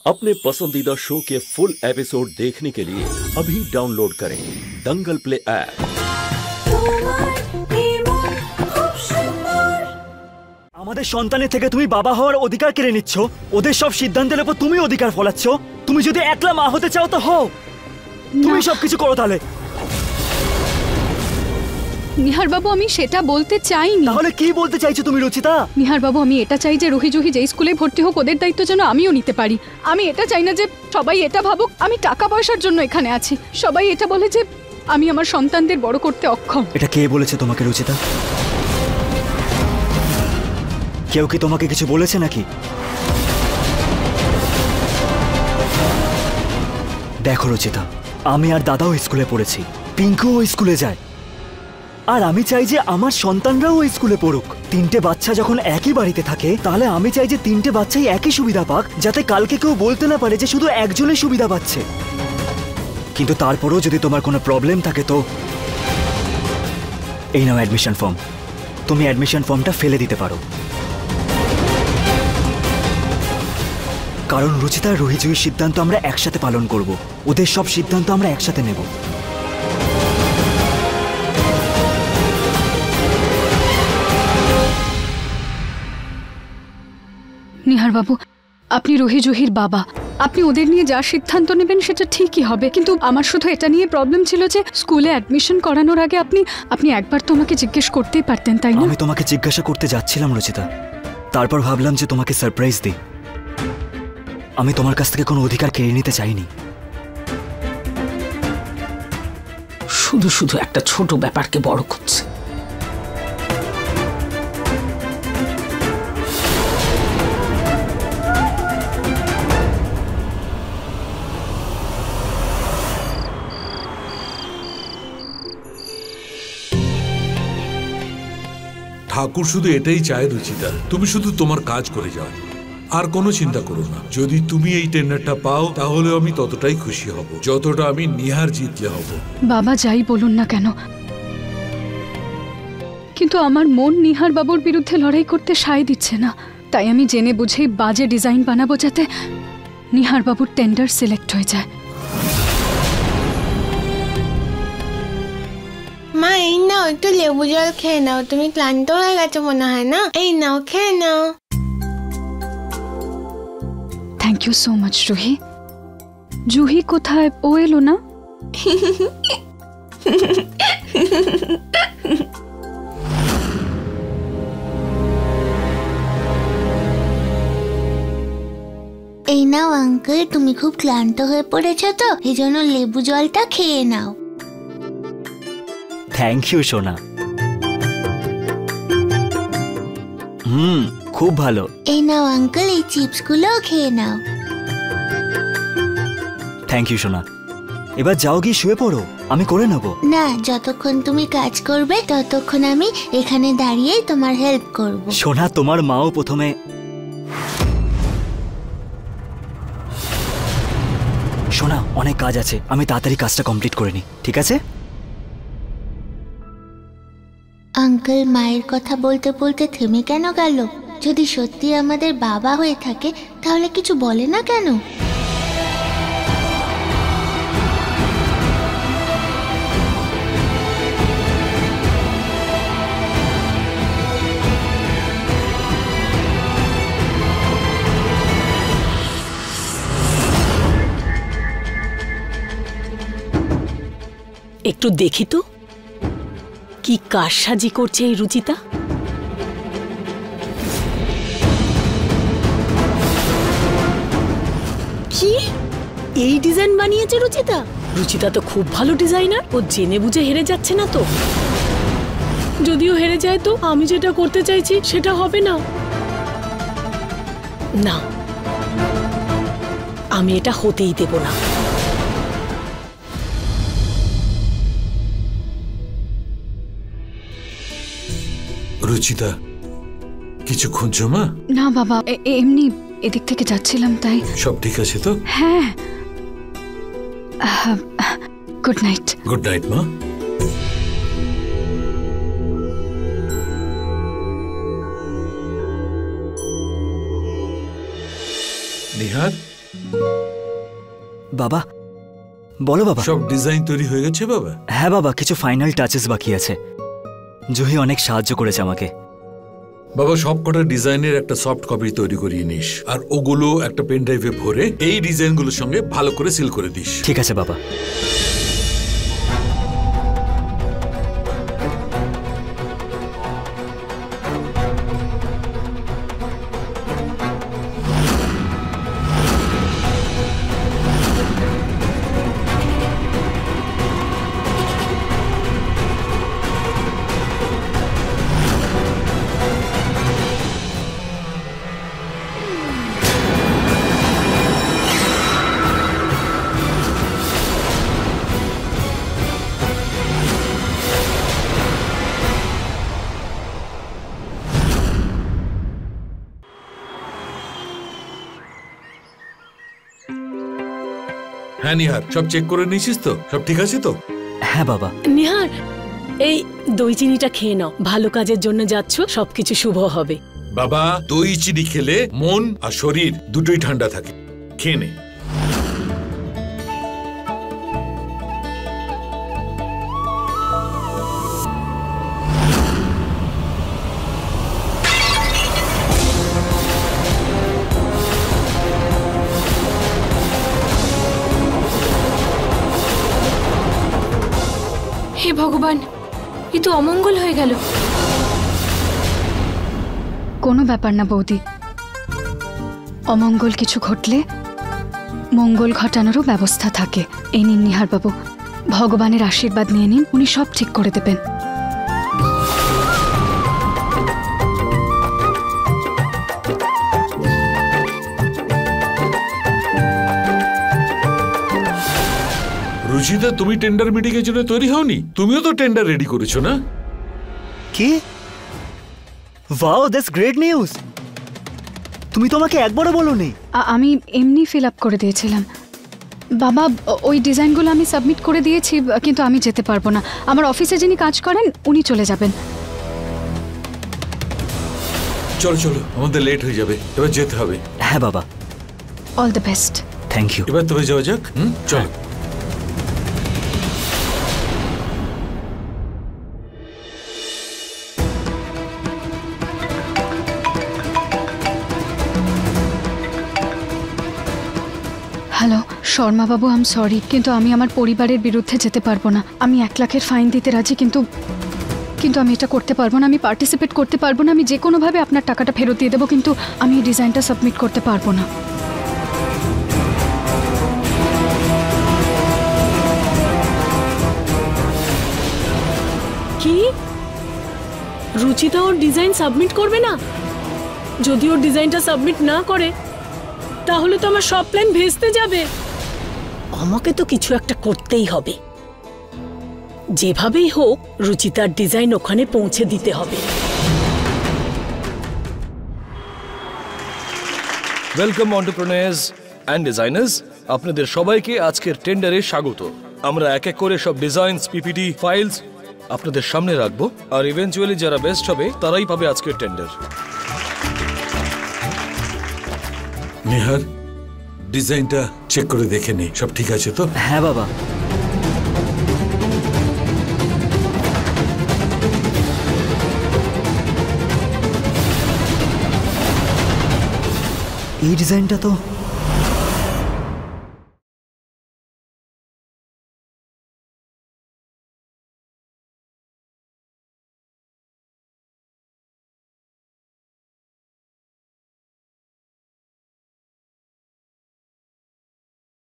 अपने पसंदीदा शो के फुल एपिसोड देखने के लिए अभी डाउनलोड करें दंगल प्ले ऐप। আমাদের সন্তানের থেকে তুমি বাবা হওয়ার অধিকার কেড়ে নিচ্ছ, ওদের সব সিদ্ধান্তের উপর তুমি অধিকার ফলাচ্ছ। তুমি যদি একলা মা হতে চাও তো হও, তুমি সবকিছু করো। তাহলে নিহার বাবু, আমি সেটা বলতে চাইনি। তাহলে কি বলতে চাইছো তুমি রুচিতা? নিহার বাবু, আমি এটা চাই যে রুহি জুহি যেই স্কুলে ভর্তি হোক ওদের দায়িত্ব যেন আমিও নিতে পারি। আমি এটা চাই না যে সবাই এটা ভাবুক আমি টাকা পয়সার জন্য এখানে আছি। সবাই এটা বলে যে আমি আমার সন্তানদের বড় করতে অক্ষম। এটা কে বলেছে তোমাকে রুচিতা? কেউ কি তোমাকে কিছু বলেছে নাকি? দেখো রুচিতা, আমি আর দাদাও স্কুলে পড়েছি, পিঙ্কুও স্কুলে যায়, আর আমি চাই যে আমার সন্তানরাও ওই স্কুলে পড়ুক। তিনটে বাচ্চা যখন একই বাড়িতে থাকে তাহলে আমি চাই যে তিনটে বাচ্চাই একই সুবিধা পাক, যাতে কালকে কেউ বলতে না পারে যে শুধু একজনই সুবিধা পাচ্ছে। কিন্তু তারপরেও যদি তোমার কোনো প্রবলেম থাকে তো এই নাও অ্যাডমিশন ফর্ম, তুমি অ্যাডমিশন ফর্মটা ফেলে দিতে পারো। কারণ রুচিতা রুহি জুহির সিদ্ধান্ত আমরা একসাথে পালন করব, ওদের সব সিদ্ধান্ত আমরা একসাথে নেব। নিহার বাবু, আপনি রুহি জুহির বাবা, আপনি ওদের নিয়ে যা সিদ্ধান্ত নেবেন সেটা ঠিকই হবে। কিন্তু আমার শুধু এটা নিয়ে প্রবলেম ছিল যে স্কুলে অ্যাডমিশন করানোর আগে আপনি একবার তো আমাকে জিজ্ঞেস করতেই পারতেন, তাই না? আমি তোমাকে জিজ্ঞাসা করতে যাচ্ছিলাম রুচিতা, তারপর ভাবলাম যে তোমাকে সারপ্রাইজ দিই। আমি তোমার কাছ থেকে কোনো অধিকার কেড়ে নিতে চাইনি। শুধু শুধু একটা ছোট ব্যাপারকে বড় করছে। ঠাকুর শুধু এটাই চায় রুচিতা, তুমি শুধু তোমার কাজ করে যাও, আর কোনো চিন্তা করো না। যদি তুমি এই টেন্ডারটা পাও তাহলে আমি ততটাই খুশি হব যতটা আমি নিহার জিতলে হব। বাবা যাই বলুন না কেন, কিন্তু আমার মন নিহার বাবুর বিরুদ্ধে লড়াই করতে সায় দিচ্ছে না। তাই আমি জেনে বুঝেই বাজে ডিজাইন বানাবো যাতে নিহার বাবুর টেন্ডার সিলেক্ট হয়ে যায়। মা, এই নাও একটু লেবু জল খেয়ে নাও, তুমি ক্লান্ত হয়ে গেছো মনে হয় না? এই নাও, খেয়ে নাও। Thank you so much Ruhi. Juhi কোথায়? ও এলো না? এই নাও আঙ্কেল, তুমি খুব ক্লান্ত হয়ে পড়েছো তো, এই জন্য লেবু জলটা খেয়ে নাও। থ্যাংক ইউ সোনা। খুব ভালো। এই নাও আঙ্কেল, এই চিপস গুলো খেয়ে নাও। থ্যাংক ইউ সোনা। এবার যাও গিয়ে শুয়ে পড়ো, আমি করে নেব। না, যতক্ষণ তুমি কাজ করবে ততক্ষণ আমি এখানে দাঁড়িয়ে তোমার হেল্প করব। সোনা, তোমার মাও প্রথমে। সোনা, অনেক কাজ আছে, আমি তাড়াতাড়ি কাজটা কমপ্লিট করে নিই, ঠিক আছে? আঙ্কেল মায়ের কথা বলতে বলতে থেমে কেন গেল? যদি সত্যি আমাদের বাবা হয়ে থাকে তাহলে কিছু বলে না কেন? একটু দেখি তো কি কারসাজি করছে এই রুচিতা। কি এই ডিজাইন বানিয়েছে রুচিতা? রুচিতা তো খুব ভালো ডিজাইনার, ও জেনে বুঝে হেরে যাচ্ছে না তো? যদিও হেরে যায় তো আমি যেটা করতে চাইছি সেটা হবে না। না, আমি এটা হতেই দেব না। রুচিতা, কিছু খুঁজছো মা? না বাবা, এমনি এদিক থেকে যাচ্ছিলাম তাই। সব ঠিক আছে তো? হ্যাঁ। Good night. গুড নাইট মা। নিহার, বাবা বলো বাবা। সব ডিজাইন তৈরি হয়ে গেছে বাবা? হ্যাঁ বাবা, কিছু ফাইনাল টাচেস বাকি আছে। জুহি অনেক সাহায্য করেছে আমাকে। বাবা সব কটা ডিজাইনের একটা সফট কপি তৈরি করিয়ে নিস, আর ওগুলো একটা পেন ড্রাইভে ভরে এই ডিজাইনগুলোর সঙ্গে ভালো করে সিল করে দিস। ঠিক আছে বাবা। হ্যাঁ নিহার, সব চেক করে নিয়েছিস তো? সব ঠিক আছে তো? হ্যাঁ বাবা। নিহার, এই দই চিনিটা খেয়ে নাও, ভালো কাজের জন্য যাচ্ছ, সবকিছু শুভ হবে। বাবা দই চিনি খেলে মন আর শরীর দুটোই ঠান্ডা থাকে, খেয়ে নে। হে ভগবান, এ তো অমঙ্গল হয়ে গেল। কোনো ব্যাপার না বৌদি, অমঙ্গল কিছু ঘটলে মঙ্গল ঘটানোরও ব্যবস্থা থাকে। এই নিন নিহার বাবু, ভগবানের আশীর্বাদ নিয়ে নিন, উনি সব ঠিক করে দেবেন। রুচিতা, তুমি টেন্ডার মিটিং এর জন্য তৈরি হওনি? তুমিও তো টেন্ডার রেডি করেছো না? কি? Wow, that's great news. তুমি তো আমাকে একবারও বলোনি। আমি এমনি ফিল আপ করে দিয়েছিলাম বাবা। ওই ডিজাইনগুলো আমি সাবমিট করে দিয়েছি, কিন্তু আমি যেতে পারবো না। আমার অফিসে যিনি কাজ করেন উনি চলে যাবেন। চলো চলো, আমাদের লেট হয়ে যাবে, এবার যেতে হবে। হ্যাঁ বাবা। All the best. Thank you. এবার তবে যাওয়া যাক। চলো। Hello Sharma Babu, I am sorry, কিন্তু আমি আমার পরিবারের বিরুদ্ধে যেতে পারবো না। আমি 1 লাখের ফাইন দিতে রাজি, কিন্তু আমি এটা করতে পারবো না। আমি পার্টিসিপেট করতে পারবো না। আমি যে কোনোভাবে আপনার টাকাটা ফেরত দিয়ে দেবো, কিন্তু আমি এই ডিজাইনটা সাবমিট করতে পারবো না। কি? রুচিতা ওর ডিজাইন সাবমিট করবে না? যদি ওর ডিজাইনটা সাবমিট না করে তাহলে তো আমার সব প্ল্যান ভেস্তে যাবে। আমাকে তো কিছু একটা করতেই হবে, যেভাবেই হোক রুচিতার ডিজাইন ওখানে পৌঁছে দিতে হবে। ওয়েলকাম এন্টারপ্রেনার্স অ্যান্ড ডিজাইনার্স, আপনাদের সবাইকে আজকের টেন্ডারে স্বাগত। আমরা এক এক করে সব ডিজাইনস, পিপিটি, ফাইলস আপনাদের সামনে রাখবো, আর ইভেন্চুয়ালি যারা বেস্ট হবে তারাই পাবে আজকের টেন্ডার। নিহার, ডিজাইনটা চেক করে দেখে নে, সব ঠিক আছে তো? হ্যাঁ বাবা। এই ডিজাইনটা তো